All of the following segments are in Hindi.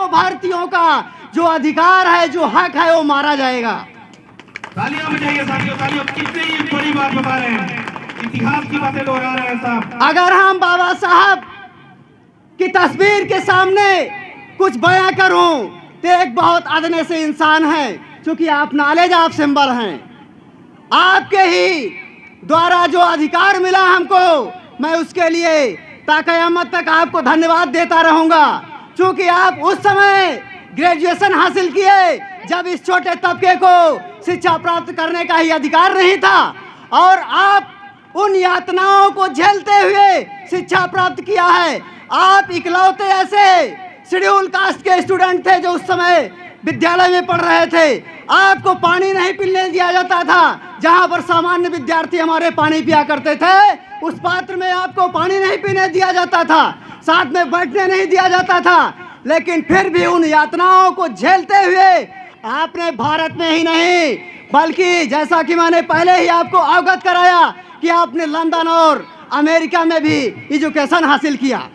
लाखों भारतीयों का जो अधिकार है, जो हक है, वो मारा जाएगा। तालियां बजाइए साथियों, तालियां। कितनी बड़ी बात बता रहे हैं, इतिहास की बातें दोहरा रहे हैं साहब। अगर हम बाबा साहब की तस्वीर के सामने कुछ बयां करूं तो एक बहुत अदने से इंसान है, क्योंकि आप नॉलेज, आप सिंबल हैं। आपके ही द्वारा जो अधिकार मिला हमको, मैं उसके लिए क़यामत तक आपको धन्यवाद देता रहूंगा, क्योंकि आप उस समय ग्रेजुएशन हासिल किए जब इस छोटे तबके को शिक्षा प्राप्त करने का ही अधिकार नहीं था, और आप उन यातनाओं को झेलते हुए शिक्षा प्राप्त किया है। आप इकलौते ऐसे शेड्यूल कास्ट के स्टूडेंट थे जो उस समय विद्यालय में पढ़ रहे थे। आपको पानी नहीं पीने दिया जाता था, जहां पर सामान्य विद्यार्थी हमारे पानी पिया करते थे, उस पात्र में आपको पानी नहीं पीने दिया जाता था, साथ में बैठने नहीं दिया जाता था। लेकिन फिर भी उन यातनाओं को झेलते हुए आपने भारत में ही नहीं, बल्कि जैसा कि मैंने पहले ही आपको अवगत कराया कि आपने लंदन और अमेरिका में भी एजुकेशन हासिल किया।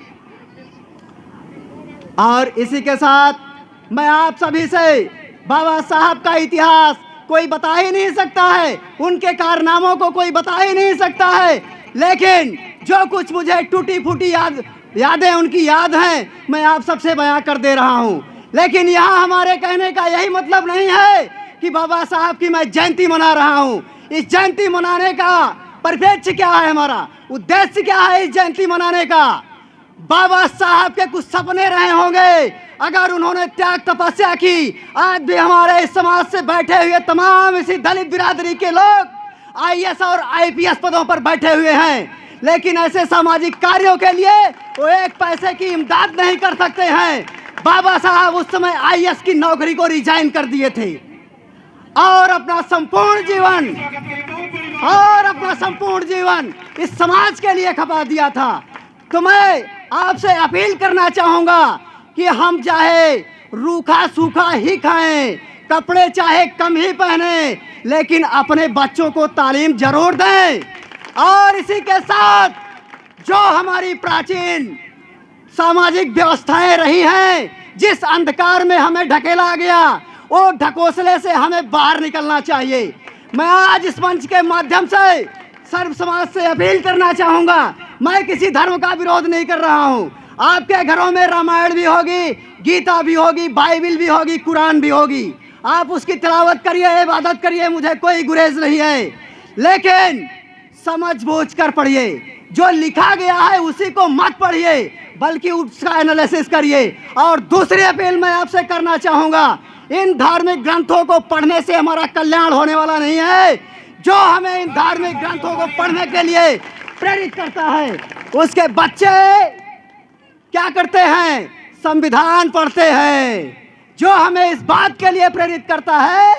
और इसी के साथ मैं आप सभी से बाबा साहब का इतिहास कोई बता ही नहीं सकता है, उनके कारनामों को कोई बता ही नहीं सकता है, लेकिन जो कुछ मुझे टूटी फूटी यादें उनकी याद हैं, मैं आप सबसे बयां कर दे रहा हूं। लेकिन यहाँ हमारे कहने का यही मतलब नहीं है कि बाबा साहब की मैं जयंती मना रहा हूं। इस जयंती मनाने का परिप्रेक्ष्य क्या है, हमारा उद्देश्य क्या है इस जयंती मनाने का? बाबा साहब के कुछ सपने रहे होंगे, अगर उन्होंने त्याग तपस्या की, आज भी हमारे इस समाज से बैठे हुए तमाम इसी दलित बिरादरी के लोग आईएएस और आईपीएस पदों पर बैठे हुए हैं, लेकिन ऐसे सामाजिक कार्यों के लिए वो एक पैसे की इमदाद नहीं कर सकते हैं। बाबा साहब उस समय आईएएस की नौकरी को रिजाइन कर दिए थे और अपना संपूर्ण जीवन इस समाज के लिए खपा दिया था। तो मैं आपसे अपील करना चाहूंगा कि हम चाहे रूखा सूखा ही खाएं, कपड़े चाहे कम ही पहने, लेकिन अपने बच्चों को तालीम जरूर दें। और इसी के साथ जो हमारी प्राचीन सामाजिक व्यवस्थाएं रही हैं, जिस अंधकार में हमें ढकेला गया, वो ढकोसले से हमें बाहर निकलना चाहिए। मैं आज इस मंच के माध्यम से सर्व समाज से अपील करना चाहूंगा, मैं किसी धर्म का विरोध नहीं कर रहा हूं। आपके घरों में रामायण भी होगी, गीता भी होगी, बाइबिल भी होगी, कुरान भी होगी, आप उसकी तिलावत करिए, इबादत करिए, मुझे कोई गुरेज नहीं है, लेकिन समझ बूझ कर पढ़िए। जो लिखा गया है उसी को मत पढ़िए, बल्कि उसका एनालिसिस करिए। और दूसरी अपील मैं आपसे करना चाहूंगा, इन धार्मिक ग्रंथों को पढ़ने से हमारा कल्याण होने वाला नहीं है। जो हमें इन धार्मिक ग्रंथों को पढ़ने के लिए प्रेरित करता है, उसके बच्चे क्या करते हैं? संविधान पढ़ते हैं। जो हमें इस बात के लिए प्रेरित करता है,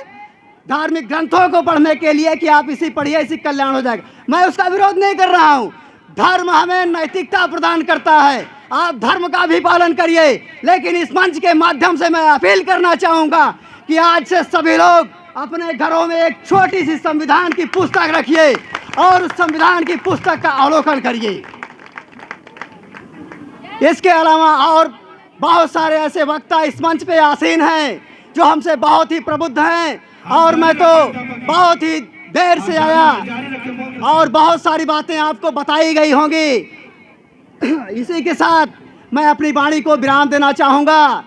धार्मिक ग्रंथों को पढ़ने के लिए, कि आप इसी पढ़िए, इसी कल्याण हो जाएगा, मैं उसका विरोध नहीं कर रहा हूं। धर्म हमें नैतिकता प्रदान करता है, आप धर्म का भी पालन करिए। लेकिन इस मंच के माध्यम से मैं अपील करना चाहूंगा कि आज से सभी लोग अपने घरों में एक छोटी सी संविधान की पुस्तक रखिए और उस संविधान की पुस्तक का अवलोकन करिए। इसके अलावा और बहुत सारे ऐसे वक्ता इस मंच पे आसीन हैं जो हमसे बहुत ही प्रबुद्ध हैं, और मैं तो बहुत ही देर से आया और बहुत सारी बातें आपको बताई गई होंगी। इसी के साथ मैं अपनी वाणी को विराम देना चाहूँगा।